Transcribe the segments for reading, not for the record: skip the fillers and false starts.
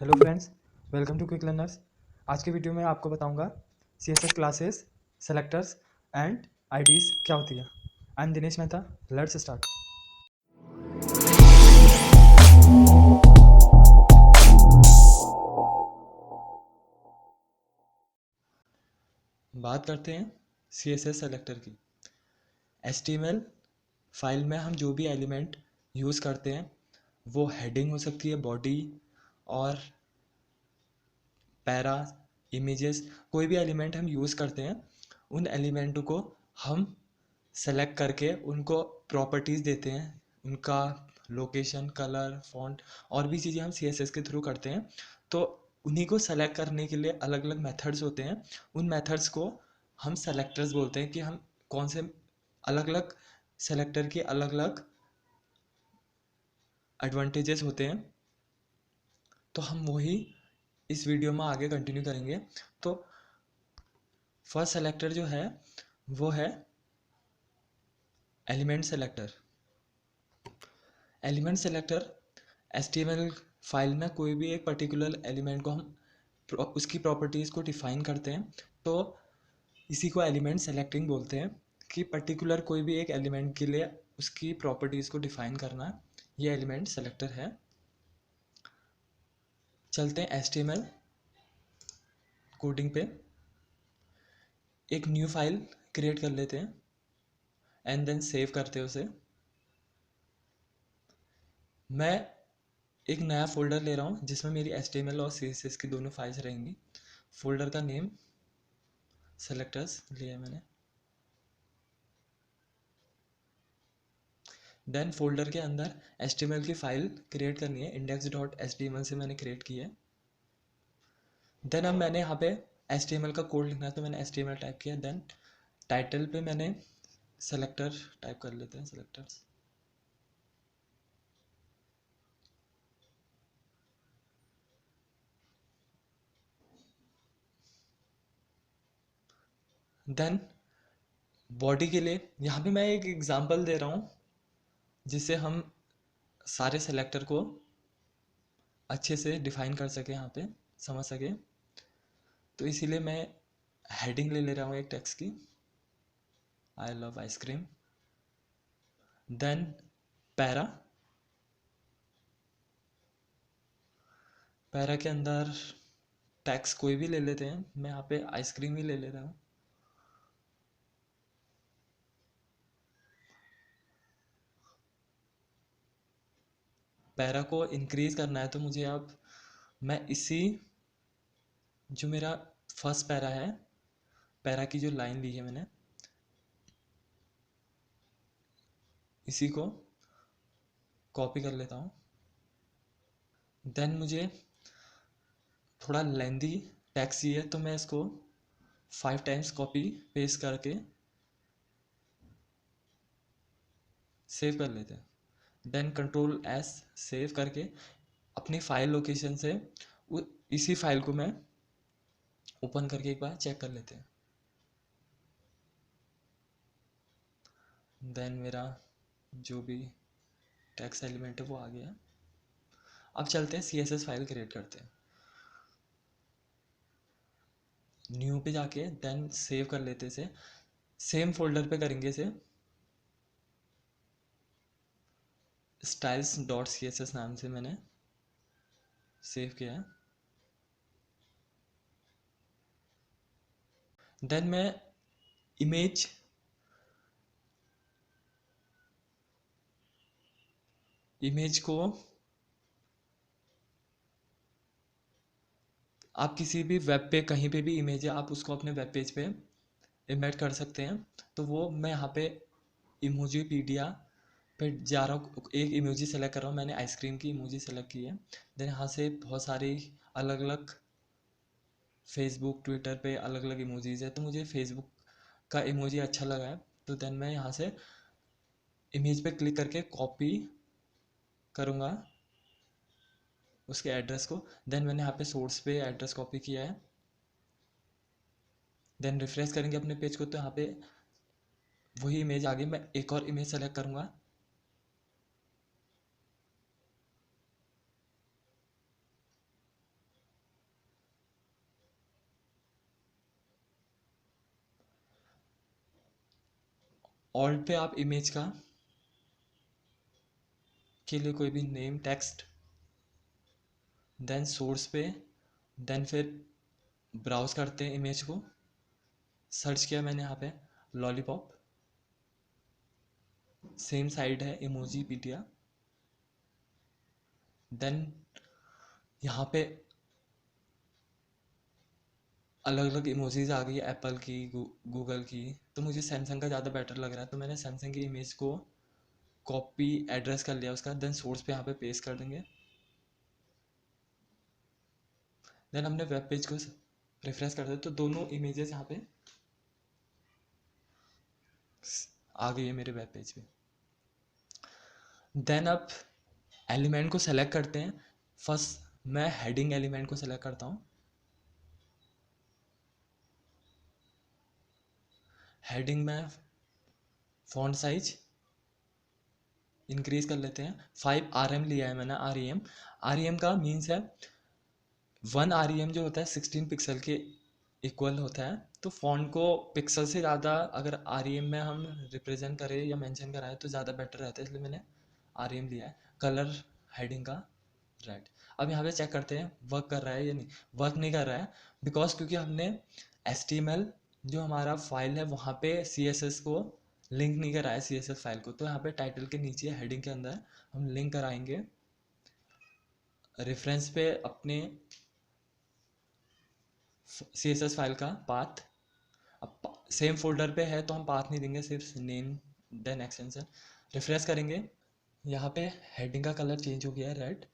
Hello friends, welcome to quick learners. आज के video में आपको बताऊंगा CSS classes, selectors and IDs क्या होती है। I am Dinesh Mehta. Let's start. बात करते हैं CSS सेलेक्टर की। HTML फाइल में हम जो भी एलिमेंट यूज़ करते हैं वो हेडिंग हो सकती है, बॉडी और पैरा, इमेजेस, कोई भी एलिमेंट हम यूज़ करते हैं उन एलिमेंटों को हम सेलेक्ट करके उनको प्रॉपर्टीज़ देते हैं, उनका लोकेशन, कलर, फॉन्ट और भी चीज़ें हम CSS के थ्रू करते हैं। तो उन्हीं को सेलेक्ट करने के लिए अलग अलग मेथड्स होते हैं। उन मेथड्स को हम सेलेक्टर्स बोलते हैं कि हम कौन से अलग अलग सेलेक्टर के अलग अलग एडवांटेजेस होते हैं। तो हम वही इस वीडियो में आगे कंटिन्यू करेंगे। तो फर्स्ट सेलेक्टर जो है वो है element selector. Element selector HTML file में कोई भी एक पर्टिकुलर एलिमेंट को हम उसकी प्रॉपर्टीज़ को डिफाइन करते हैं, तो इसी को एलिमेंट सेलेक्टिंग बोलते हैं कि पर्टिकुलर कोई भी एक एलिमेंट के लिए उसकी प्रॉपर्टीज़ को डिफाइन करना, ये एलिमेंट सेलेक्टर है। चलते हैं HTML कोडिंग पे। एक न्यू फाइल क्रिएट कर लेते हैं एंड देन सेव करते हैं उसे। मैं एक नया फोल्डर ले रहा हूँ जिसमें मेरी HTML और CSS की दोनों फाइल्स रहेंगी। फोल्डर का नेम सेलेक्टर्स लिया है मैंने। देन फोल्डर के अंदर HTML की फाइल क्रिएट करनी है, index.html से मैंने क्रिएट की है। देन अब मैंने यहाँ पे HTML का कोड लिखना है, तो मैंने HTML टाइप किया। देन टाइटल पे मैंने सेलेक्टर टाइप कर लेते हैं, सेलेक्टर्स। देन बॉडी के लिए यहाँ पे मैं एक एग्जांपल दे रहा हूँ जिससे हम सारे सेलेक्टर को अच्छे से डिफाइन कर सके, यहाँ पे समझ सके। तो इसीलिए मैं हेडिंग ले रहा हूँ एक टेक्स्ट की, I love ice cream. Then para, para के अंदर टेक्स्ट कोई भी ले लेते हैं, मैं यहाँ पे आइसक्रीम ही ले रहा हूँ। पैरा को इंक्रीज करना है तो मुझे अब मैं इसी जो मेरा फर्स्ट पैरा है, पैरा की जो लाइन ली है मैंने, इसी को कॉपी कर लेता हूँ। देन मुझे थोड़ा लेंदी टेक्स्ट चाहिए तो मैं इसको 5 टाइम्स कॉपी पेस्ट करके सेव कर लेते हैं। देन Ctrl+S सेव करके अपनी फाइल लोकेशन से इसी फाइल को मैं ओपन करके एक बार चेक कर लेते हैं। देन मेरा जो भी टेक्स्ट एलिमेंट है वो आ गया। अब चलते हैं CSS फाइल क्रिएट करते हैं। न्यू पे जाके देन सेव कर लेते इसे, सेम फोल्डर पे करेंगे इसे। styles.css नाम से मैंने सेव किया है। देन मैं इमेज को आप किसी भी वेब पे कहीं पे भी इमेज है आप उसको अपने वेब पेज पे इमेज कर सकते हैं। तो वो मैं यहाँ पे इमोजीपीडिया पे जा रहा हूँ, एक इमोजी सेलेक्ट कर रहा हूँ। मैंने आइसक्रीम की इमोजी सेलेक्ट की है। देन यहाँ से बहुत सारी अलग अलग फेसबुक, ट्विटर पे अलग अलग इमोजीज है, तो मुझे फेसबुक का इमोजी अच्छा लगा है। तो देन मैं यहाँ से इमेज पे क्लिक करके कॉपी करूँगा उसके एड्रेस को। देन मैंने यहाँ पे सोर्स पे एड्रेस कॉपी किया है। देन रिफ्रेश करेंगे अपने पेज को तो यहाँ पे वही इमेज आ गई। मैं एक और इमेज सेलेक्ट करूँगा। ऑल्ट पे आप इमेज का के लिए कोई भी नेम टेक्स्ट, देन सोर्स पे, देन फिर ब्राउज करते हैं इमेज को। सर्च किया मैंने यहाँ पे लॉलीपॉप, सेम साइड है इमोजी पीडिया। देन यहाँ पे अलग अलग इमोजीज आ गई है, एप्पल की, गूगल की। तो मुझे सैमसंग का ज़्यादा बेटर लग रहा है, तो मैंने सैमसंग की इमेज को कॉपी एड्रेस कर लिया उसका, देन सोर्स पे यहाँ पे पेस्ट कर देंगे। देन हमने वेब पेज को रिफ्रेश कर दिया, तो दोनों इमेजेस यहाँ पे आ गई है मेरे वेब पेज पे। देन अब एलिमेंट को सेलेक्ट करते हैं। फर्स्ट मैं हेडिंग एलिमेंट को सेलेक्ट करता हूँ। हेडिंग में फॉन्ट साइज इंक्रीज कर लेते हैं। 5 RM लिया है मैंने, REM। REM का मीन्स है 1 REM जो होता है 16 पिक्सल के इक्वल होता है। तो फॉन्ट को पिक्सल से ज़्यादा अगर REM में हम रिप्रेजेंट करें या मेंशन कराएं तो ज़्यादा बेटर रहता है, इसलिए मैंने REM लिया है। कलर हेडिंग का रेड। अब यहाँ पे चेक करते हैं वर्क कर रहा है या नहीं। वर्क नहीं कर रहा है बिकॉज क्योंकि हमने HTML जो हमारा फाइल है वहाँ पे CSS को लिंक नहीं कराया, CSS फाइल को। तो यहाँ पे टाइटल के नीचे हेडिंग के अंदर हम लिंक कराएंगे रेफरेंस पे अपने CSS फाइल का पाथ। अब सेम फोल्डर पे है तो हम पाथ नहीं देंगे, सिर्फ नेम देन एक्सटेंशन। रिफ्रेश करेंगे, यहाँ पे हेडिंग का कलर चेंज हो गया है रेड।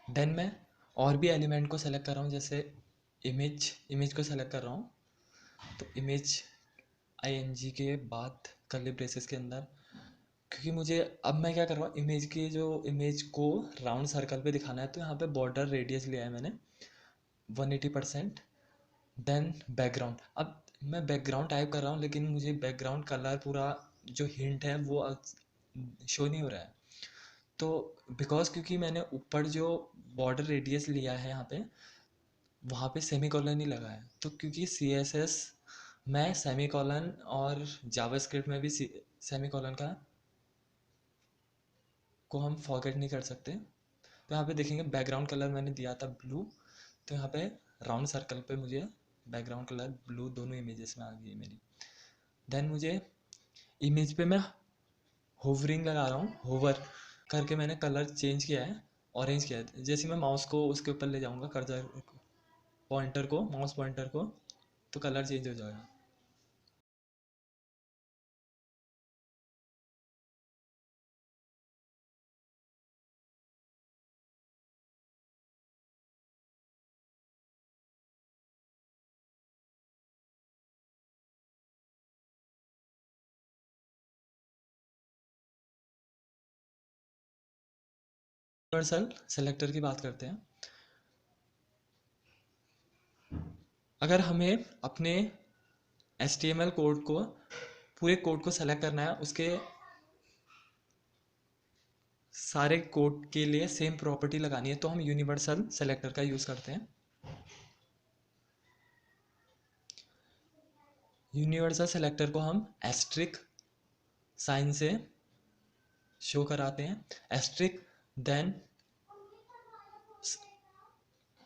देन मैं और भी एलिमेंट को सेलेक्ट कर रहा हूँ, जैसे इमेज को सेलेक्ट कर रहा हूँ। तो इमेज ING के बाद कर्ली ब्रेसेस के अंदर, क्योंकि मुझे अब मैं क्या कर रहा हूँ, इमेज को राउंड सर्कल पे दिखाना है, तो यहाँ पे बॉर्डर रेडियस लिया है मैंने 180%। देन बैकग्राउंड, अब मैं बैकग्राउंड टाइप कर रहा हूँ लेकिन मुझे बैकग्राउंड कलर पूरा जो हिंट है वो शो नहीं हो रहा है। तो बिकॉज क्योंकि मैंने ऊपर जो बॉर्डर रेडियस लिया है यहाँ पे, वहाँ पे सेमी कॉलन नहीं लगा है। तो क्योंकि CSS में सेमी कॉलन और जावास्क्रिप्ट में भी सेमी कॉलन का को हम फॉरगेट नहीं कर सकते। तो यहाँ पे देखेंगे बैकग्राउंड कलर मैंने दिया था ब्लू, तो यहाँ पे राउंड सर्कल पे मुझे बैकग्राउंड कलर ब्लू दोनों इमेजेस में आ गई है मेरी। देन मुझे इमेज पे मैं होवरिंग लगा रहा हूँ, होवर करके मैंने कलर चेंज किया है, ऑरेंज किया है। जैसे मैं माउस को उसके ऊपर ले जाऊँगा, कर्सर पॉइंटर को, माउस पॉइंटर को, तो कलर चेंज हो जाएगा। यूनिवर्सल सेलेक्टर की बात करते हैं। अगर हमें अपने HTML कोड को, पूरे कोड को सेलेक्ट करना है, उसके सारे कोड के लिए सेम प्रॉपर्टी लगानी है, तो हम यूनिवर्सल सेलेक्टर का यूज़ करते हैं। यूनिवर्सल सेलेक्टर को हम एस्ट्रिक साइन से शो कराते हैं। एस्ट्रिक, देन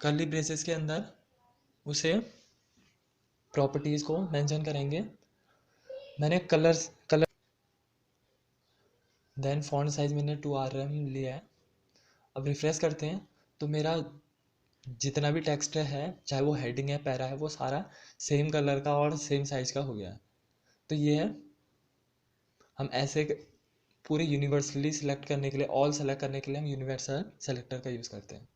कर्ली ब्रेसेस के अंदर उसे प्रॉपर्टीज़ को मेंशन करेंगे। मैंने कलर देन फॉन्ट साइज मैंने 2 RM लिया है। अब रिफ्रेश करते हैं तो मेरा जितना भी टेक्स्ट है, चाहे वो हेडिंग है, पैरा है, वो सारा सेम कलर का और सेम साइज का हो गया है। तो ये है, हम ऐसे पूरे यूनिवर्सली सिलेक्ट करने के लिए, ऑल सेलेक्ट करने के लिए हम यूनिवर्सल सेलेक्टर का यूज़ करते हैं।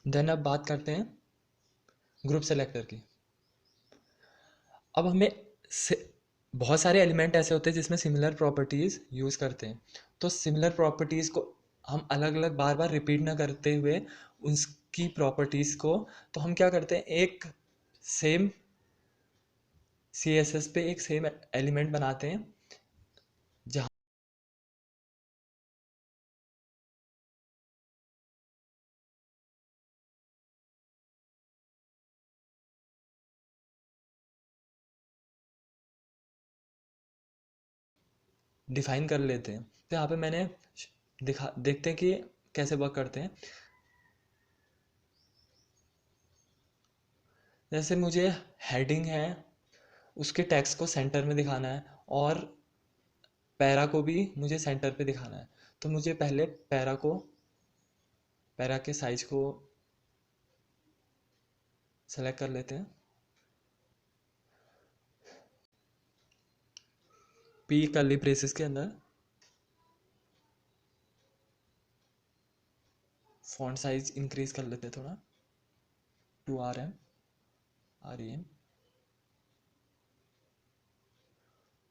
देन अब बात करते हैं ग्रुप सेलेक्टर की। अब हमें बहुत सारे एलिमेंट ऐसे होते हैं जिसमें सिमिलर प्रॉपर्टीज़ यूज़ करते हैं। तो सिमिलर प्रॉपर्टीज़ को हम अलग अलग बार बार रिपीट ना करते हुए उसकी प्रॉपर्टीज़ को, तो हम क्या करते हैं, एक सेम CSS पे एक सेम एलिमेंट बनाते हैं जहाँ डिफाइन कर लेते हैं। तो यहाँ पे मैंने देखते हैं कि कैसे वर्क करते हैं। जैसे मुझे हेडिंग है, उसके टेक्स्ट को सेंटर में दिखाना है, और पैरा को भी मुझे सेंटर पे दिखाना है। तो मुझे पहले पैरा के साइज को सेलेक्ट कर लेते हैं। पी कर्ली ब्रेसेस के अंदर फॉन्ट साइज इंक्रीज कर लेते हैं थोड़ा, 2 RM, REM,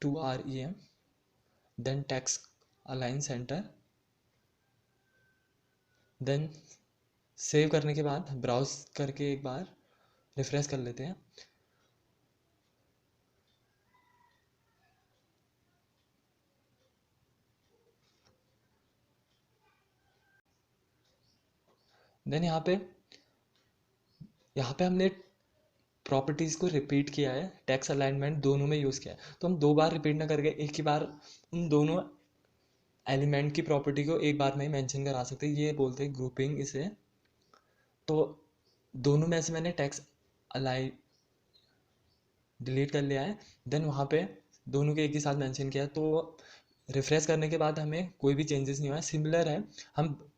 2 REM। Then text align centre. Then save करने के बाद ब्राउज करके एक बार रिफ्रेश कर लेते हैं। देन यहाँ पे हमने प्रॉपर्टीज़ को रिपीट किया है, टेक्स्ट अलाइनमेंट दोनों में यूज़ किया है। तो हम 2 बार रिपीट ना करके एक ही बार उन दोनों एलिमेंट की प्रॉपर्टी को एक बार में ही मेंशन करा सकते हैं, ये बोलते हैं ग्रुपिंग इसे। तो दोनों में से मैंने टेक्स्ट अलाइन डिलीट कर लिया है। देन वहाँ पे दोनों के एक ही साथ मेंशन किया है, तो रिफ्रेश करने के बाद हमें कोई भी चेंजेस नहीं हुआ है, सिमिलर है। हम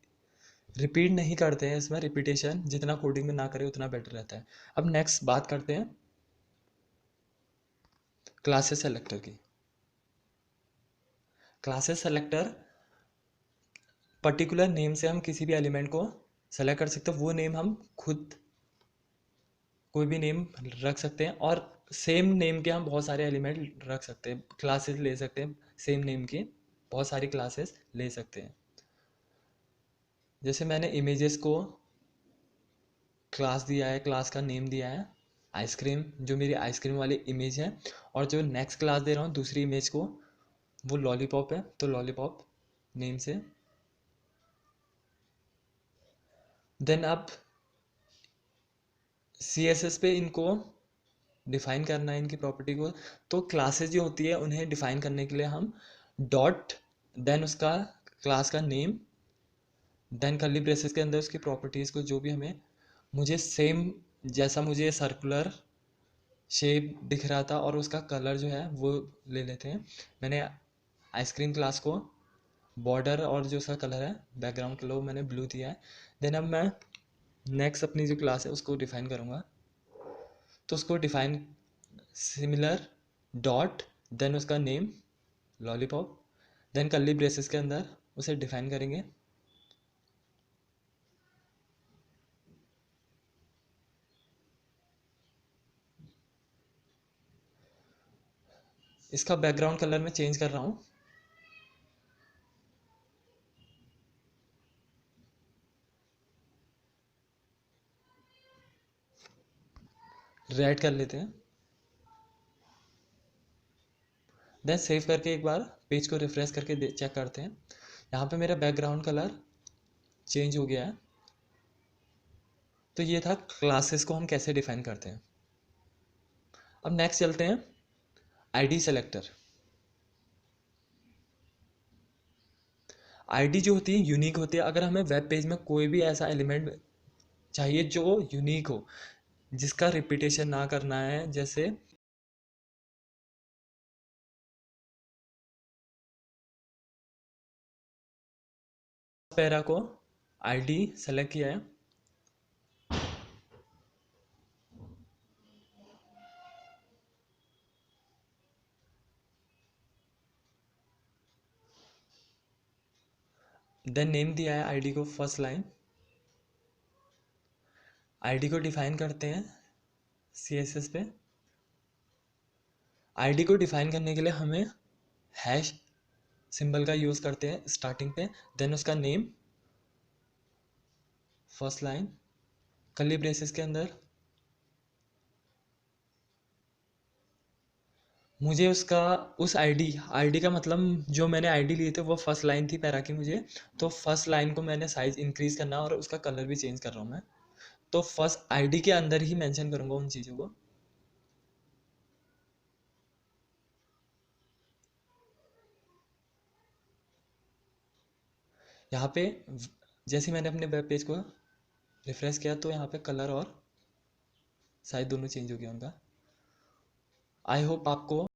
रिपीट नहीं करते हैं इसमें, रिपीटेशन जितना कोडिंग में ना करें उतना बेटर रहता है। अब नेक्स्ट बात करते हैं क्लासेस सेलेक्टर की। क्लासेस सेलेक्टर पर्टिकुलर नेम से हम किसी भी एलिमेंट को सेलेक्ट कर सकते हैं। वो नेम हम खुद कोई भी नेम रख सकते हैं, और सेम नेम के हम बहुत सारे एलिमेंट रख सकते हैं, क्लासेस ले सकते हैं, सेम नेम की बहुत सारी क्लासेस ले सकते हैं। जैसे मैंने इमेजेस को क्लास दिया है, क्लास का नेम दिया है आइसक्रीम, जो मेरी आइसक्रीम वाली इमेज है, और जो नेक्स्ट क्लास दे रहा हूँ दूसरी इमेज को, वो लॉलीपॉप है, तो लॉलीपॉप नेम से। देन अब CSS पे इनको डिफाइन करना है, इनकी प्रॉपर्टी को। तो क्लासेस जो होती है उन्हें डिफाइन करने के लिए हम डॉट, देन उसका क्लास का नेम, देन कर्ली ब्रेसेस के अंदर उसकी प्रॉपर्टीज़ को, जो भी हमें, मुझे सेम जैसा मुझे सर्कुलर शेप दिख रहा था और उसका कलर जो है वो ले लेते हैं। मैंने आइसक्रीम क्लास को बॉर्डर और जो उसका कलर है बैकग्राउंड कलर वो मैंने ब्लू दिया है। देन अब मैं नेक्स्ट अपनी जो क्लास है उसको डिफाइन करूँगा। तो उसको डिफाइन सिमिलर डॉट, देन उसका name lollipop, then curly braces के अंदर उसे डिफाइन करेंगे। इसका बैकग्राउंड कलर मैं चेंज कर रहा हूँ, रेड कर लेते हैं। देन सेव करके एक बार पेज को रिफ्रेश करके चेक करते हैं। यहाँ पे मेरा बैकग्राउंड कलर चेंज हो गया है। तो ये था क्लासेस को हम कैसे डिफाइन करते हैं। अब नेक्स्ट चलते हैं आईडी सेलेक्टर। आईडी जो होती है यूनिक होती है। अगर हमें वेब पेज में कोई भी ऐसा एलिमेंट चाहिए जो यूनिक हो, जिसका रिपीटेशन ना करना है, जैसे पैरा को आईडी सेलेक्ट किया है, देन नेम दिया है आईडी को फर्स्ट लाइन। आईडी को डिफाइन करते हैं CSS पे। आईडी को डिफाइन करने के लिए हमें हैश सिंबल का यूज़ करते हैं स्टार्टिंग पे। देन उसका name first line curly braces के अंदर। मुझे उसका उस आईडी का मतलब, जो मैंने आईडी लिए थे वो फर्स्ट लाइन थी पैरा की मुझे, तो फर्स्ट लाइन को मैंने साइज इंक्रीज करना और उसका कलर भी चेंज कर रहा हूँ मैं। तो फर्स्ट आईडी के अंदर ही मेंशन करूँगा उन चीज़ों को। यहाँ पे जैसे ही मैंने अपने वेब पेज को रिफ्रेश किया तो यहाँ पे कलर और साइज दोनों चेंज हो गया उनका। आई होप आपको